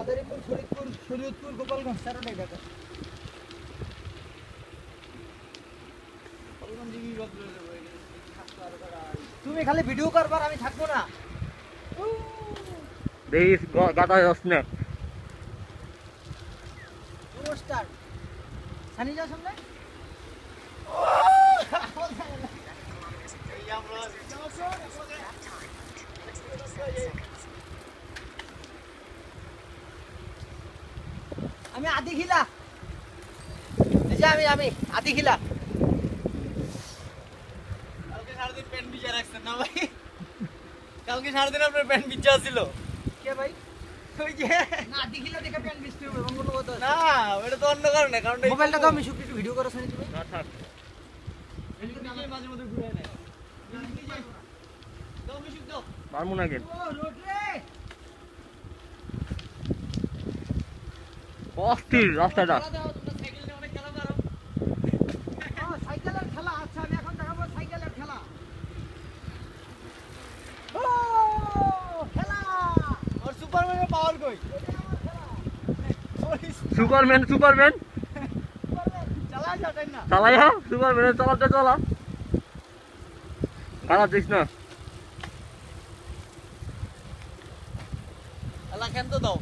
মাদারীপুর, ফরিদপুর, শরীয়তপুর, গোপালগঞ্জ চারটাই ঢাকা। তুমি খালি ভিডিও করবার, আমি থাকবো না। দেখিস গাদা যাস না। নমস্কার সানি যাও সামনে। আমি আদি খিলা, এই যে আমি আদি খিলা। কালকে সারাদিন প্যান্ট ভিজা রাখছেন না ভাই? কালকে সারাদিন আপনার প্যান্ট ভিজা ছিল। কে ভাই? ওই যে না আদি খিলা দেখে প্যান্ট ভিজতে হবে, অন্য কথা আছে। না, ওটা তো অন্য কারণে। কারণ মোবাইলটা দাও, আমি একটু ভিডিও করো সানি তুমি। না থাক। মাঝে মধ্যে ঘুরে নেয়। দাও মিশুক দাও। পারমু না কেন? ও রোড রে, অস্থির রাস্তাটা। খেলা দাও, তোমরা সাইকেল নিয়ে অনেক খেলা মারো। ও সাইকেলের খেলা। আচ্ছা আমি এখন দেখাবো সাইকেলের খেলা। ও খেলা, আর সুপারম্যানের পাওয়ার কই? এটা আমার খেলা। সুপারম্যান সুপারম্যান চালা যাবেন না। চালাই হা, সুপারম্যানের চালাতে চালা। খারাপ দিস না। খেলা কেন তো দাও।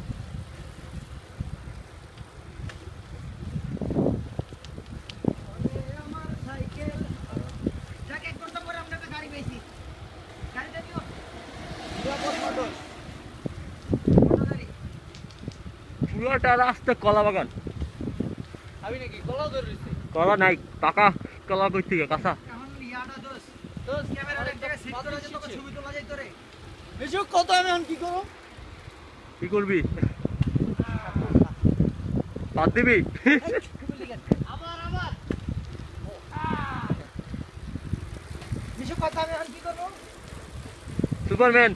আমার সাইকেল যাক, এক ঘন্টা পরে আমরা একটা গাড়ি পেয়েছি। গাড়িটা দিও। মোটর। কত গাড়ি? পুরোটা রাস্তা কলা বাগান। আমি নাকি কলাও ধরে রইছি। কলা নাই, পাকা কলা কই থেকে কাঁচা। এখন ইয়াটা দোস দোস ক্যামেরার এক জায়গায় সেট করে যে তোকে ছবি তোলা যায় তোরে। মিশুক কত আমি এখন কি করব? কি করবি? বাদ দিবি? আবার বিশু কথা আমি এখন কি করবো? সুপারম্যান